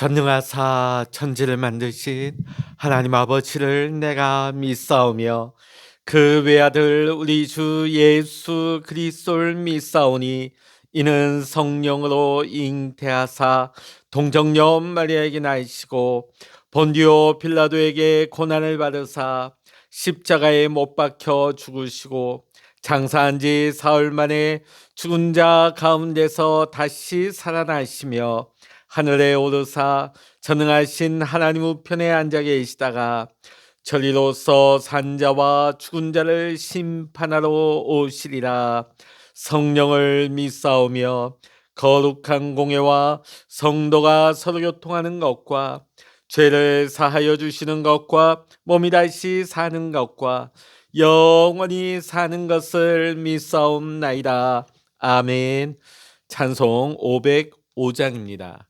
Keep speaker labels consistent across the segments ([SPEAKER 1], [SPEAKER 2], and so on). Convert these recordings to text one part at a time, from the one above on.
[SPEAKER 1] 전능하사 천지를 만드신 하나님 아버지를 내가 믿사오며 그 외아들 우리 주 예수 그리스도를 믿사오니 이는 성령으로 잉태하사 동정녀 마리아에게 나이시고 본디오 빌라도에게 고난을 받으사 십자가에 못 박혀 죽으시고 장사한 지 사흘 만에 죽은 자 가운데서 다시 살아나시며 하늘에 오르사 전능하신 하나님 우편에 앉아 계시다가 저리로서 산자와 죽은 자를 심판하러 오시리라. 성령을 믿사오며 거룩한 공예와 성도가 서로 교통하는 것과 죄를 사하여 주시는 것과 몸이 다시 사는 것과 영원히 사는 것을 믿사옵나이다. 아멘. 찬송 505장입니다.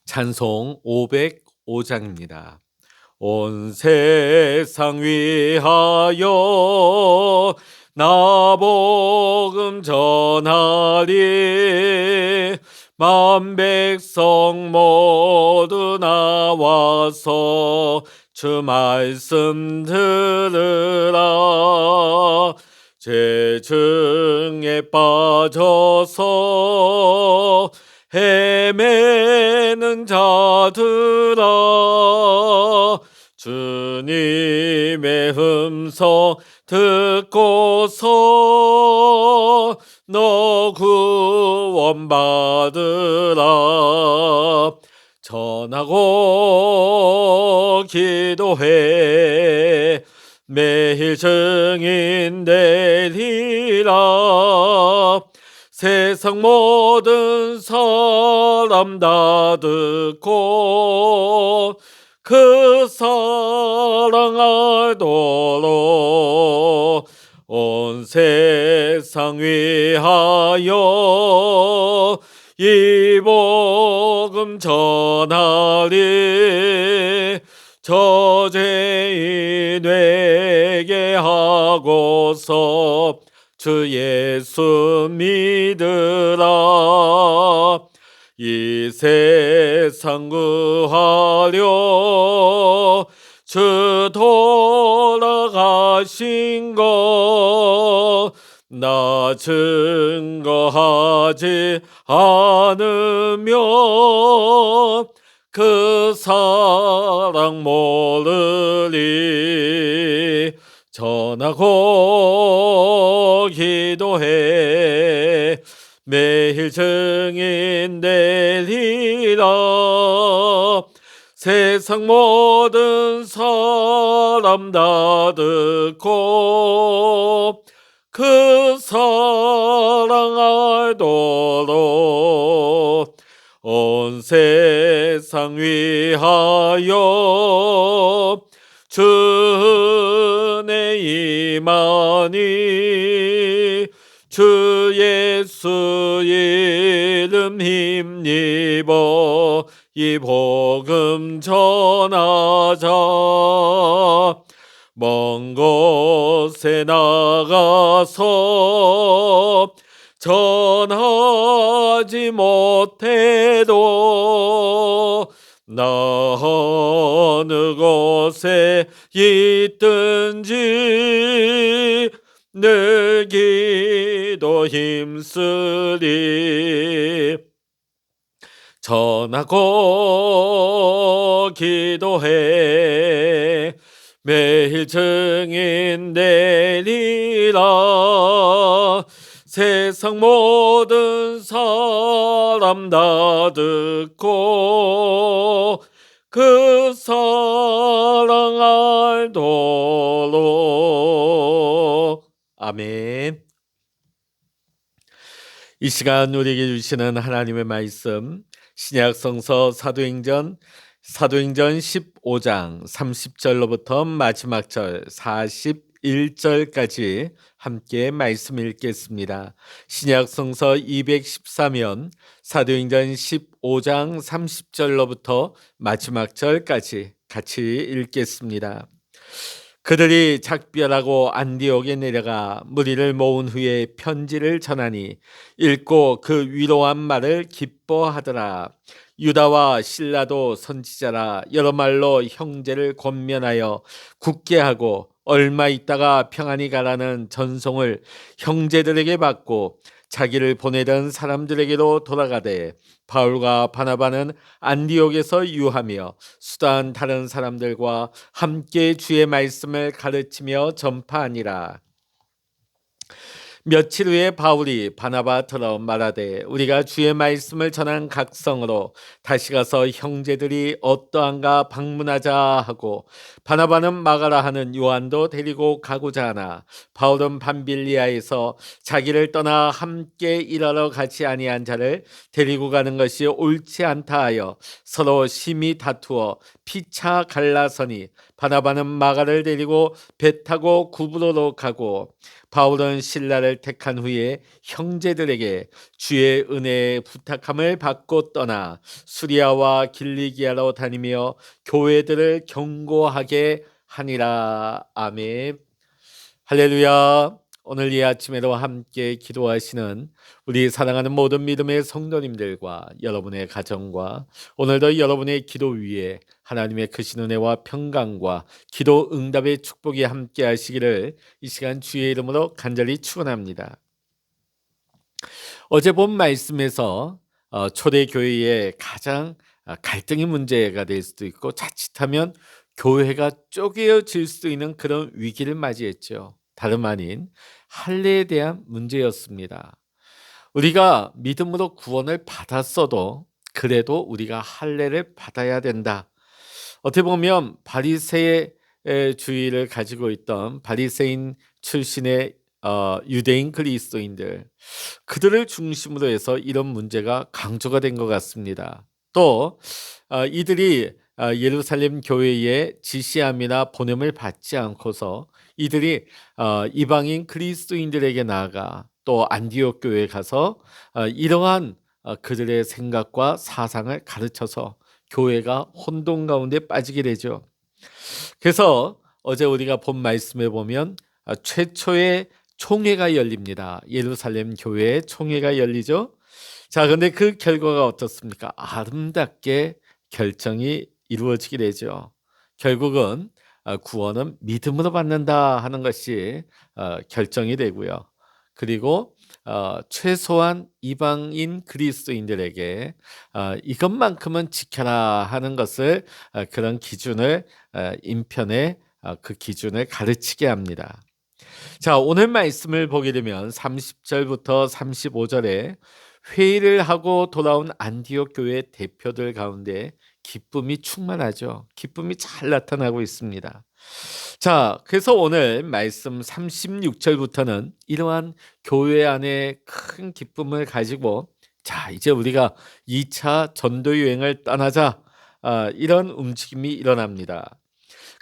[SPEAKER 1] 찬송 505장입니다. 온 세상 위하여 나 복음 전하리. 만 백성 모두 나와서 주 말씀 들으라. 죄증에 빠져서 헤매는 자들아, 주님의 음성 듣고서 너 구원받으라. 전하고 기도해 매일 증인 되리라. 세상 모든 사람 다 듣고 그 사랑 알도록 온 세상 위하여 이 복음 전하리. 저죄인에게 하고서 주 예수 믿으라. 이 세상 구하려 주 돌아가신 것 나 증거하지 않으면 그 사랑 모르리. 전하고 기도해 매일 증인 되리라. 세상 모든 사람 다 듣고 그 사랑 알도록 온 세상 위하여 주 은혜 임하니. 주 예수 이름 힘입어 이 복음 전하자. 먼 곳에 나가서 전하지 못해도 나 어느 곳에 있든지 늘 기도 힘쓰리. 전하고 기도해 매일 증인 되리라. 세상 모든 사람 다 듣고 그 사랑 알도록. 아멘. 이 시간 우리에게 주시는 하나님의 말씀 신약 성서 사도행전 15장 30절로부터 마지막 절 41절까지 함께 말씀 읽겠습니다. 신약 성서 214면 사도행전 15장 30절로부터 마지막 절까지 같이 읽겠습니다. 그들이 작별하고 안디옥에 내려가 무리를 모은 후에 편지를 전하니 읽고 그 위로한 말을 기뻐하더라. 유다와 실라도 선지자라 여러 말로 형제를 권면하여 굳게 하고 얼마 있다가 평안히 가라는 전송을 형제들에게 받고 자기를 보내던 사람들에게로 돌아가되 바울과 바나바는 안디옥에서 유하며 수다한 다른 사람들과 함께 주의 말씀을 가르치며 전파하니라. 며칠 후에 바울이 바나바처럼 말하되 우리가 주의 말씀을 전한 각성으로 다시 가서 형제들이 어떠한가 방문하자 하고 바나바는 마가라 하는 요한도 데리고 가고자 하나 바울은 밤빌리아에서 자기를 떠나 함께 일하러 가지 아니한 자를 데리고 가는 것이 옳지 않다 하여 서로 심히 다투어 피차 갈라서니 바나바는 마가를 데리고 배 타고 구브로로 가고 바울은 신라를 택한 후에 형제들에게 주의 은혜의 부탁함을 받고 떠나 수리아와 길리기아로 다니며 교회들을 경고하게 하니라. 아멘. 할렐루야. 오늘 이 아침에도 함께 기도하시는 우리 사랑하는 모든 믿음의 성도님들과 여러분의 가정과 오늘도 여러분의 기도 위에 하나님의 크신 은혜와 평강과 기도 응답의 축복이 함께 하시기를 이 시간 주의 이름으로 간절히 축원합니다. 어제 본 말씀에서 초대교회의 가장 갈등이 문제가 될 수도 있고 자칫하면 교회가 쪼개어질 수 있는 그런 위기를 맞이했죠. 다름 아닌 할례에 대한 문제였습니다. 우리가 믿음으로 구원을 받았어도 그래도 우리가 할례를 받아야 된다. 어떻게 보면 바리새주의를 가지고 있던 바리새인 출신의 유대인 그리스도인들 그들을 중심으로 해서 이런 문제가 강조가 된 것 같습니다. 또 이들이 예루살렘 교회의 지시함이나 보냄을 받지 않고서 이들이 이방인 그리스도인들에게 나아가 또 안디옥 교회에 가서 이러한 그들의 생각과 사상을 가르쳐서 교회가 혼돈 가운데 빠지게 되죠. 그래서 어제 우리가 본 말씀에 보면 최초의 총회가 열립니다. 예루살렘 교회에 총회가 열리죠. 자, 근데 그 결과가 어떻습니까? 아름답게 결정이 이루어지게 되죠. 결국은 구원은 믿음으로 받는다 하는 것이 결정이 되고요. 그리고 최소한 이방인 그리스도인들에게 이것만큼은 지켜라 하는 것을 그런 기준을 인편에 그 기준을 가르치게 합니다. 자, 오늘 말씀을 보게 되면 30절부터 35절에 회의를 하고 돌아온 안디옥 교회 대표들 가운데 기쁨이 충만하죠. 기쁨이 잘 나타나고 있습니다. 자, 그래서 오늘 말씀 36절부터는 이러한 교회 안에 큰 기쁨을 가지고 자, 이제 우리가 2차 전도 여행을 떠나자 이런 움직임이 일어납니다.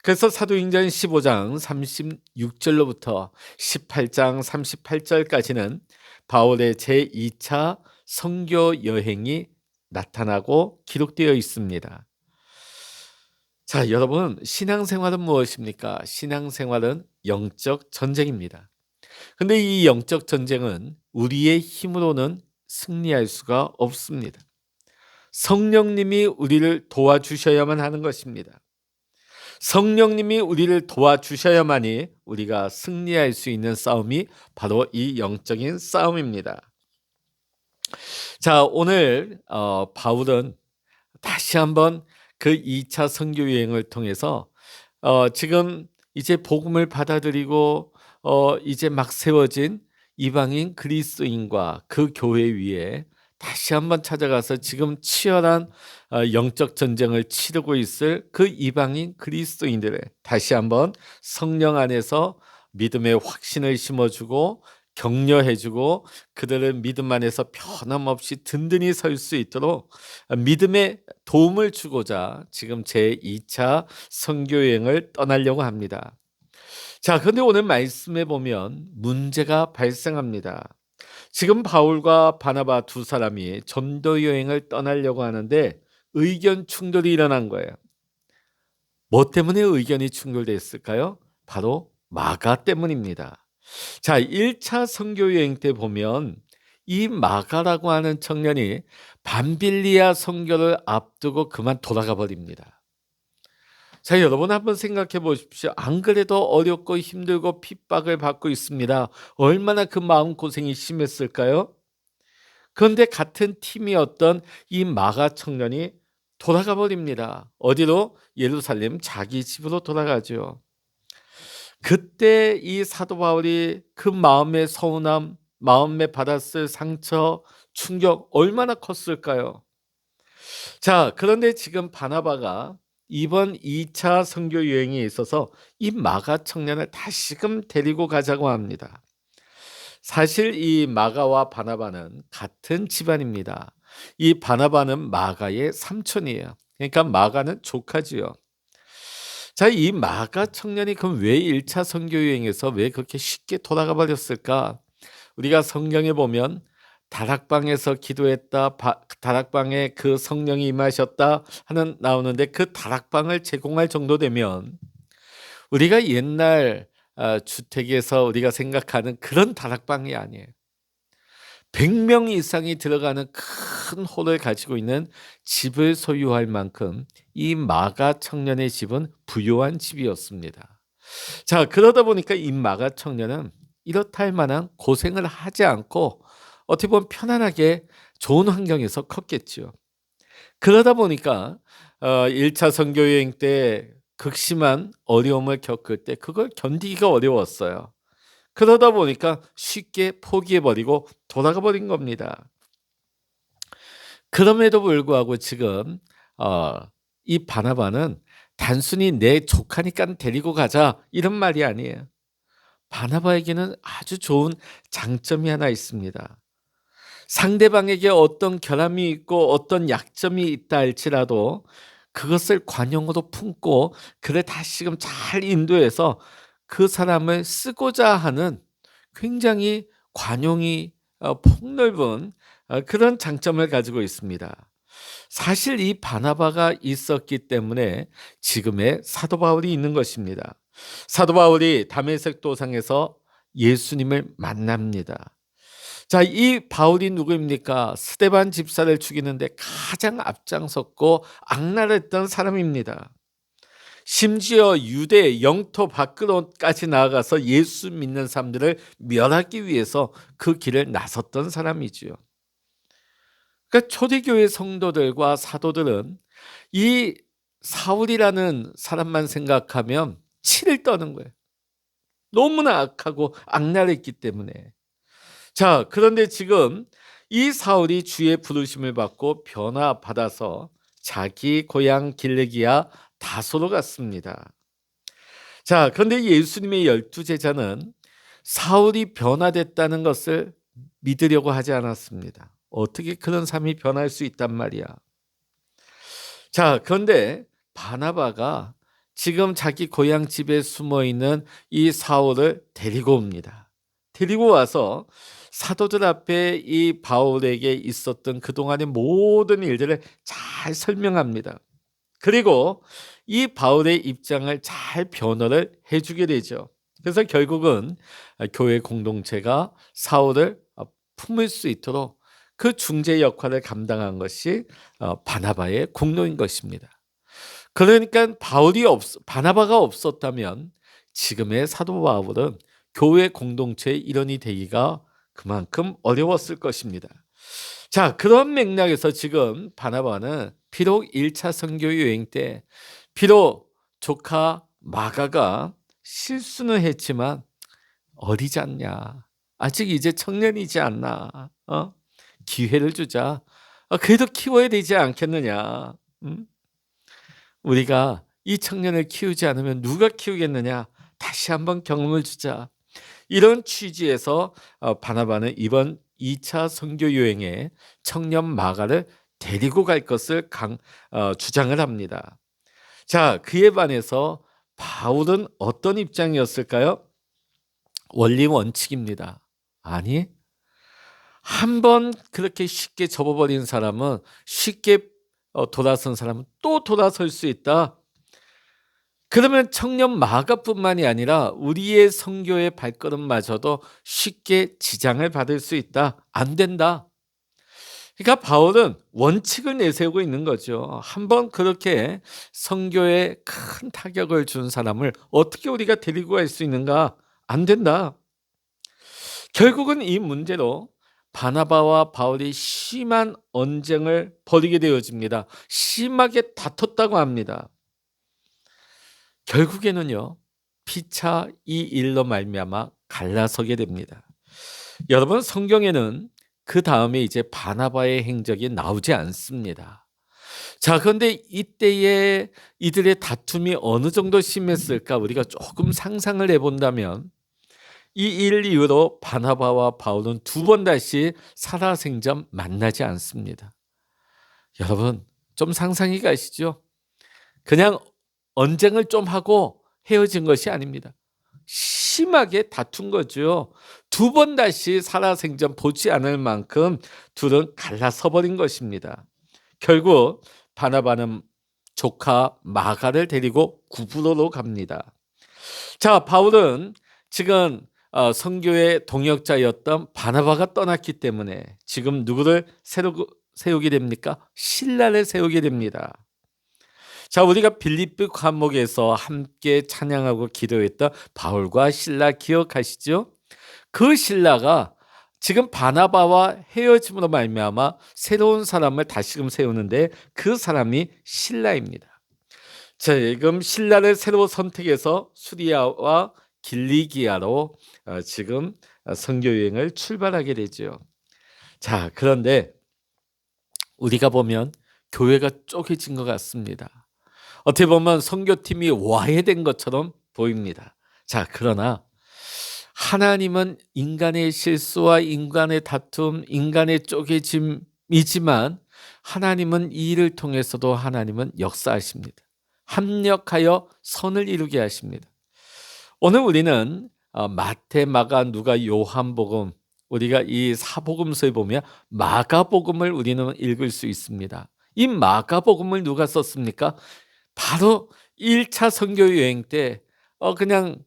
[SPEAKER 1] 그래서 사도행전 15장 36절로부터 18장 38절까지는 바울의 제2차 선교 여행이 나타나고 기록되어 있습니다. 자, 여러분, 신앙생활은 무엇입니까? 신앙생활은 영적 전쟁입니다. 근데 이 영적 전쟁은 우리의 힘으로는 승리할 수가 없습니다. 성령님이 우리를 도와주셔야만 하는 것입니다. 성령님이 우리를 도와주셔야만이 우리가 승리할 수 있는 싸움이 바로 이 영적인 싸움입니다. 자, 오늘 바울은 다시 한번 그 2차 선교 여행을 통해서 지금 이제 복음을 받아들이고 이제 막 세워진 이방인 그리스도인과 그 교회 위에 다시 한번 찾아가서 지금 치열한 영적 전쟁을 치르고 있을 그 이방인 그리스도인들을 다시 한번 성령 안에서 믿음의 확신을 심어주고 격려해주고 그들을 믿음 안에서 변함없이 든든히 설 수 있도록 믿음의 도움을 주고자 지금 제2차 선교여행을 떠나려고 합니다. 자, 그런데 오늘 말씀에 보면 문제가 발생합니다. 지금 바울과 바나바 두 사람이 전도 여행을 떠나려고 하는데 의견 충돌이 일어난 거예요. 뭐 때문에 의견이 충돌됐을까요? 바로 마가 때문입니다. 자, 1차 선교 여행 때 보면 이 마가라고 하는 청년이 밤빌리아 선교를 앞두고 그만 돌아가 버립니다. 자, 여러분 한번 생각해 보십시오. 안 그래도 어렵고 힘들고 핍박을 받고 있습니다. 얼마나 그 마음고생이 심했을까요? 그런데 같은 팀이었던 이 마가 청년이 돌아가 버립니다. 어디로? 예루살렘 자기 집으로 돌아가죠. 그때 이 사도 바울이 그 마음의 서운함, 마음에 받았을 상처, 충격 얼마나 컸을까요? 자, 그런데 지금 바나바가 이번 2차 선교 여행에 있어서 이 마가 청년을 다시금 데리고 가자고 합니다. 사실 이 마가와 바나바는 같은 집안입니다. 이 바나바는 마가의 삼촌이에요. 그러니까 마가는 조카지요. 자, 이 마가 청년이 그럼 왜 1차 선교 여행에서 왜 그렇게 쉽게 돌아가 버렸을까? 우리가 성경에 보면 다락방에서 기도했다, 다락방에 그 성령이 임하셨다 하는 나오는데 그 다락방을 제공할 정도 되면 우리가 옛날 주택에서 우리가 생각하는 그런 다락방이 아니에요. 100명 이상이 들어가는 큰 홀을 가지고 있는 집을 소유할 만큼 이 마가 청년의 집은 부유한 집이었습니다. 자, 그러다 보니까 이 마가 청년은 이렇다 할 만한 고생을 하지 않고 어떻게 보면 편안하게 좋은 환경에서 컸겠죠. 그러다 보니까 1차 선교 여행 때 극심한 어려움을 겪을 때 그걸 견디기가 어려웠어요. 그러다 보니까 쉽게 포기해 버리고 돌아가 버린 겁니다. 그럼에도 불구하고 지금 어 이 바나바는 단순히 "내 조카니깐 데리고 가자." 이런 말이 아니에요. 바나바에게는 아주 좋은 장점이 하나 있습니다. 상대방에게 어떤 결함이 있고 어떤 약점이 있다 할지라도 그것을 관용으로 품고 그를 다시금 잘 인도해서 그 사람을 쓰고자 하는 굉장히 관용이 폭넓은 그런 장점을 가지고 있습니다. 사실 이 바나바가 있었기 때문에 지금의 사도 바울이 있는 것입니다. 사도 바울이 다메섹 도상에서 예수님을 만납니다. 자, 이 바울이 누구입니까? 스데반 집사를 죽이는데 가장 앞장섰고 악랄했던 사람입니다. 심지어 유대 영토 밖으로까지 나아가서 예수 믿는 사람들을 멸하기 위해서 그 길을 나섰던 사람이지요. 그러니까 초대교회 성도들과 사도들은 이 사울이라는 사람만 생각하면 치를 떠는 거예요. 너무나 악하고 악랄했기 때문에. 자, 그런데 지금 이 사울이 주의 부르심을 받고 변화받아서 자기 고향 길르기야 다소로 갔습니다. 자, 그런데 예수님의 12 제자는 사울이 변화됐다는 것을 믿으려고 하지 않았습니다. 어떻게 그런 삶이 변할 수 있단 말이야. 자, 그런데 바나바가 지금 자기 고향 집에 숨어 있는 이 사울을 데리고 옵니다. 데리고 와서 사도들 앞에 이 바울에게 있었던 그동안의 모든 일들을 잘 설명합니다. 그리고 이 바울의 입장을 잘 변호를 해주게 되죠. 그래서 결국은 교회 공동체가 사울을 품을 수 있도록 그 중재 역할을 감당한 것이 바나바의 공로인 것입니다. 그러니까 바나바가 없었다면 지금의 사도 바울은 교회 공동체의 일원이 되기가 그만큼 어려웠을 것입니다. 자, 그런 맥락에서 지금 바나바는 비록 1차 선교 여행 때 비록 조카 마가가 실수는 했지만 어리지 않냐. 아직 이제 청년이지 않나. 기회를 주자. 그래도 키워야 되지 않겠느냐. 음? 우리가 이 청년을 키우지 않으면 누가 키우겠느냐. 다시 한번 경험을 주자. 이런 취지에서 바나바는 이번 2차 선교 여행에 청년 마가를 데리고 갈 것을 주장을 합니다. 자, 그에 반해서 바울은 어떤 입장이었을까요? 원리 원칙입니다. 아니, 한번 그렇게 쉽게 접어버린 사람은 쉽게 돌아선 사람은 또 돌아설 수 있다. 그러면 청년 마가뿐만이 아니라 우리의 선교의 발걸음마저도 쉽게 지장을 받을 수 있다. 안 된다. 그러니까 바울은 원칙을 내세우고 있는 거죠. 한번 그렇게 선교에 큰 타격을 준 사람을 어떻게 우리가 데리고 갈 수 있는가? 안 된다. 결국은 이 문제로 바나바와 바울이 심한 언쟁을 벌이게 되어집니다. 심하게 다퉜다고 합니다. 결국에는요, 피차 이 일로 말미암아 갈라서게 됩니다. 여러분, 성경에는 그 다음에 이제 바나바의 행적이 나오지 않습니다. 자, 그런데 이때에 이들의 다툼이 어느 정도 심했을까 우리가 조금 상상을 해본다면, 이 일 이후로 바나바와 바울은 두 번 다시 살아생전 만나지 않습니다. 여러분, 좀 상상이 가시죠? 그냥 언쟁을 좀 하고 헤어진 것이 아닙니다. 심하게 다툰 거죠. 두 번 다시 살아생전 보지 않을 만큼 둘은 갈라서 버린 것입니다. 결국 바나바는 조카 마가를 데리고 구브로로 갑니다. 자, 바울은 지금 선교의 동역자였던 바나바가 떠났기 때문에 지금 누구를 세우게 됩니까? 신라를 세우게 됩니다. 자, 우리가 빌립보 감옥에서 함께 찬양하고 기도했던 바울과 신라 기억하시죠? 그 신라가 지금 바나바와 헤어짐으로 말미암아 새로운 사람을 다시금 세우는데 그 사람이 신라입니다. 자, 지금 신라를 새로 선택해서 수리아와 길리기아로 지금 선교 여행을 출발하게 되죠. 자, 그런데 우리가 보면 교회가 쪼개진 것 같습니다. 어떻게 보면 선교팀이 와해된 것처럼 보입니다. 자, 그러나 하나님은 인간의 실수와 인간의 다툼, 인간의 쪼개짐이지만 하나님은 이 일을 통해서도 하나님은 역사하십니다. 합력하여 선을 이루게 하십니다. 오늘 우리는 마태, 마가, 누가, 요한복음, 우리가 이 사복음서에 보면 마가복음을 우리는 읽을 수 있습니다. 이 마가복음을 누가 썼습니까? 바로 1차 선교 여행 때 그냥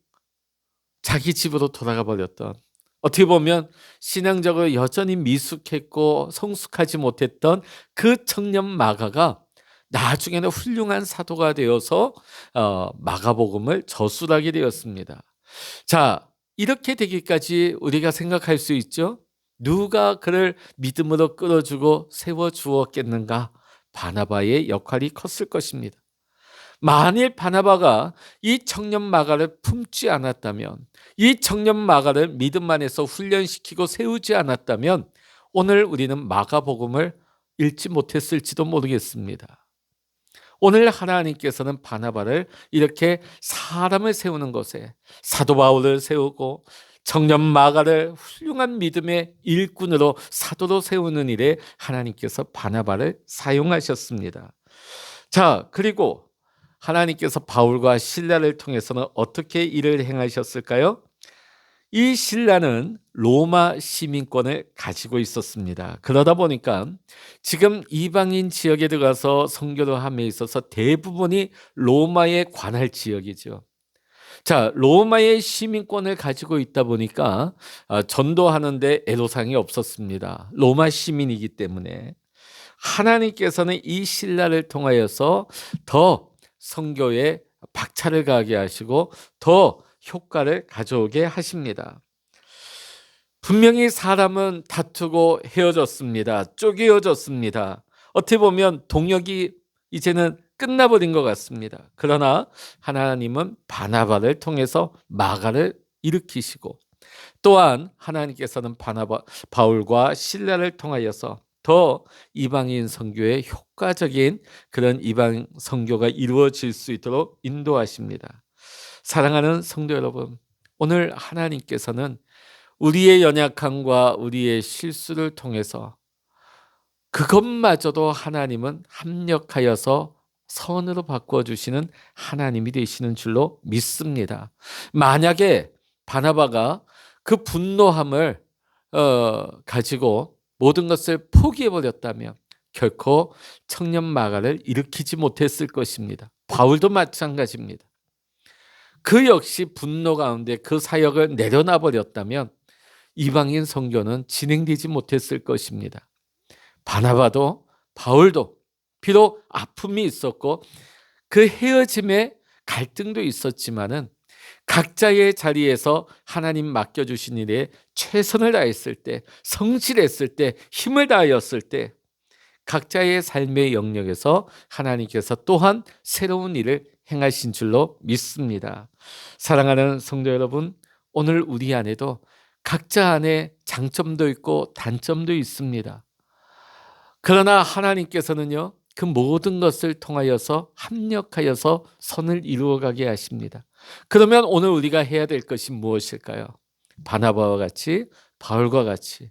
[SPEAKER 1] 자기 집으로 돌아가 버렸던, 어떻게 보면 신앙적으로 여전히 미숙했고 성숙하지 못했던 그 청년 마가가 나중에는 훌륭한 사도가 되어서 마가복음을 저술하게 되었습니다. 자, 이렇게 되기까지 우리가 생각할 수 있죠. 누가 그를 믿음으로 끌어주고 세워주었겠는가? 바나바의 역할이 컸을 것입니다. 만일 바나바가 이 청년 마가를 품지 않았다면, 이 청년 마가를 믿음 안에서 훈련시키고 세우지 않았다면 오늘 우리는 마가복음을 읽지 못했을지도 모르겠습니다. 오늘 하나님께서는 바나바를 이렇게 사람을 세우는 것에, 사도 바울을 세우고 청년 마가를 훌륭한 믿음의 일꾼으로 사도로 세우는 일에 하나님께서 바나바를 사용하셨습니다. 자, 그리고 하나님께서 바울과 신라를 통해서는 어떻게 일을 행하셨을까요? 이 신라는 로마 시민권을 가지고 있었습니다. 그러다 보니까 지금 이방인 지역에 들어가서 선교를 함에 있어서 대부분이 로마에 관할 지역이죠. 자, 로마의 시민권을 가지고 있다 보니까 전도하는데 애로사항이 없었습니다. 로마 시민이기 때문에 하나님께서는 이 신라를 통하여서 더 선교에 박차를 가하게 하시고 더 효과를 가져오게 하십니다. 분명히 사람은 다투고 헤어졌습니다. 쪼개어졌습니다. 어떻게 보면 동역이 이제는 끝나버린 것 같습니다. 그러나 하나님은 바나바를 통해서 마가를 일으키시고 또한 하나님께서는 바울과 신라를 통하여서 더 이방인 선교에 효과적인 그런 이방 선교가 이루어질 수 있도록 인도하십니다. 사랑하는 성도 여러분, 오늘 하나님께서는 우리의 연약함과 우리의 실수를 통해서 그것마저도 하나님은 합력하여서 선으로 바꿔주시는 하나님이 되시는 줄로 믿습니다. 만약에 바나바가 그 분노함을 가지고 모든 것을 포기해버렸다면 결코 청년 마가를 일으키지 못했을 것입니다. 바울도 마찬가지입니다. 그 역시 분노 가운데 그 사역을 내려놔 버렸다면 이방인 선교는 진행되지 못했을 것입니다. 바나바도 바울도 비록 아픔이 있었고 그 헤어짐에 갈등도 있었지만은 각자의 자리에서 하나님 맡겨주신 일에 최선을 다했을 때, 성실했을 때, 힘을 다하였을 때 각자의 삶의 영역에서 하나님께서 또한 새로운 일을 행하신 줄로 믿습니다. 사랑하는 성도 여러분, 오늘 우리 안에도 각자 안에 장점도 있고 단점도 있습니다. 그러나 하나님께서는요, 그 모든 것을 통하여서 합력하여서 선을 이루어가게 하십니다. 그러면 오늘 우리가 해야 될 것이 무엇일까요? 바나바와 같이, 바울과 같이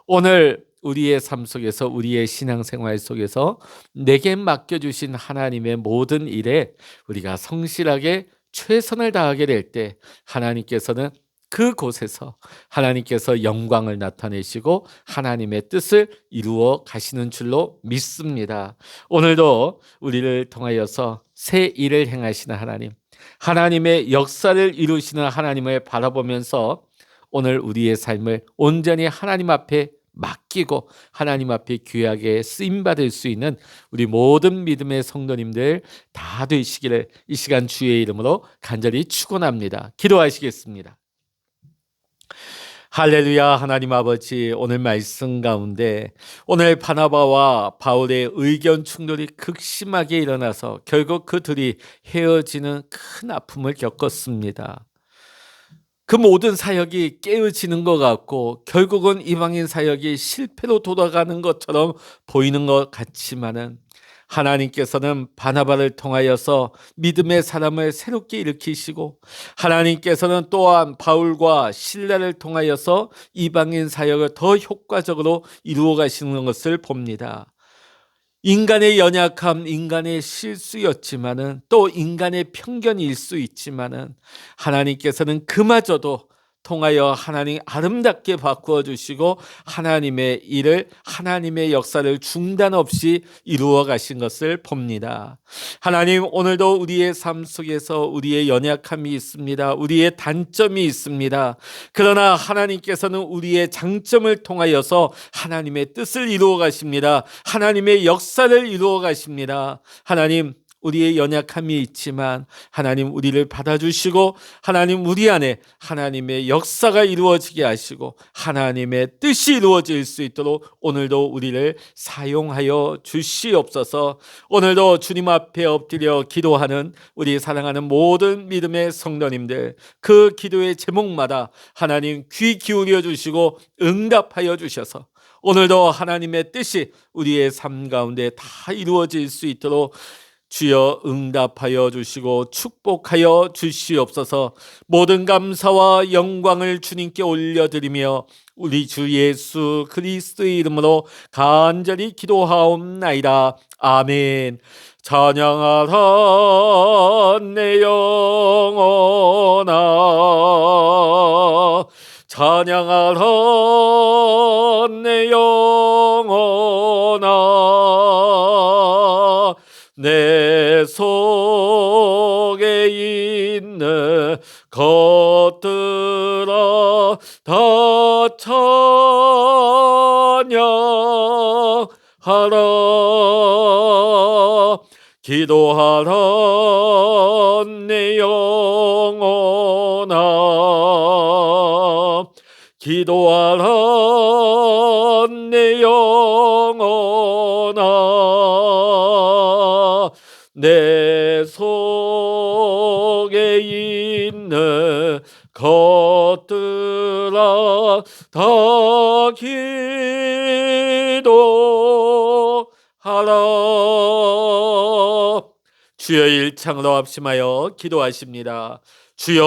[SPEAKER 1] 오늘 우리의 삶 속에서, 우리의 신앙생활 속에서 내게 맡겨주신 하나님의 모든 일에 우리가 성실하게 최선을 다하게 될 때 하나님께서는 그곳에서 하나님께서 영광을 나타내시고 하나님의 뜻을 이루어 가시는 줄로 믿습니다. 오늘도 우리를 통하여서 새 일을 행하시는 하나님, 하나님의 역사를 이루시는 하나님을 바라보면서 오늘 우리의 삶을 온전히 하나님 앞에 맡기고 하나님 앞에 귀하게 쓰임받을 수 있는 우리 모든 믿음의 성도님들 다 되시기를 이 시간 주의 이름으로 간절히 축원합니다. 기도하시겠습니다. 할렐루야. 하나님 아버지, 오늘 말씀 가운데 오늘 바나바와 바울의 의견 충돌이 극심하게 일어나서 결국 그들이 헤어지는 큰 아픔을 겪었습니다. 그 모든 사역이 깨어지는 것 같고 결국은 이방인 사역이 실패로 돌아가는 것처럼 보이는 것 같지만은 하나님께서는 바나바를 통하여서 믿음의 사람을 새롭게 일으키시고 하나님께서는 또한 바울과 실라를 통하여서 이방인 사역을 더 효과적으로 이루어 가시는 것을 봅니다. 인간의 연약함, 인간의 실수였지만은 또 인간의 편견일 수 있지만은 하나님께서는 그마저도 통하여 하나님 아름답게 바꾸어 주시고 하나님의 일을, 하나님의 역사를 중단 없이 이루어 가신 것을 봅니다. 하나님, 오늘도 우리의 삶 속에서 우리의 연약함이 있습니다. 우리의 단점이 있습니다. 그러나 하나님께서는 우리의 장점을 통하여서 하나님의 뜻을 이루어 가십니다. 하나님의 역사를 이루어 가십니다. 하나님, 우리의 연약함이 있지만 하나님 우리를 받아주시고 하나님 우리 안에 하나님의 역사가 이루어지게 하시고 하나님의 뜻이 이루어질 수 있도록 오늘도 우리를 사용하여 주시옵소서. 오늘도 주님 앞에 엎드려 기도하는 우리 사랑하는 모든 믿음의 성도님들, 그 기도의 제목마다 하나님 귀 기울여 주시고 응답하여 주셔서 오늘도 하나님의 뜻이 우리의 삶 가운데 다 이루어질 수 있도록 주여 응답하여 주시고 축복하여 주시옵소서. 모든 감사와 영광을 주님께 올려드리며 우리 주 예수 그리스도의 이름으로 간절히 기도하옵나이다. 아멘. 찬양하라 내 영혼아, 찬양하라 내 영혼아, 내 속에 있는 것들아 다 찬양하라. 기도하라 내 영혼아, 기도하라 내 영혼아, 내 속에 있는 것들아 다 기도하라. 주여 일창으로 합심하여 기도하십니다. 주여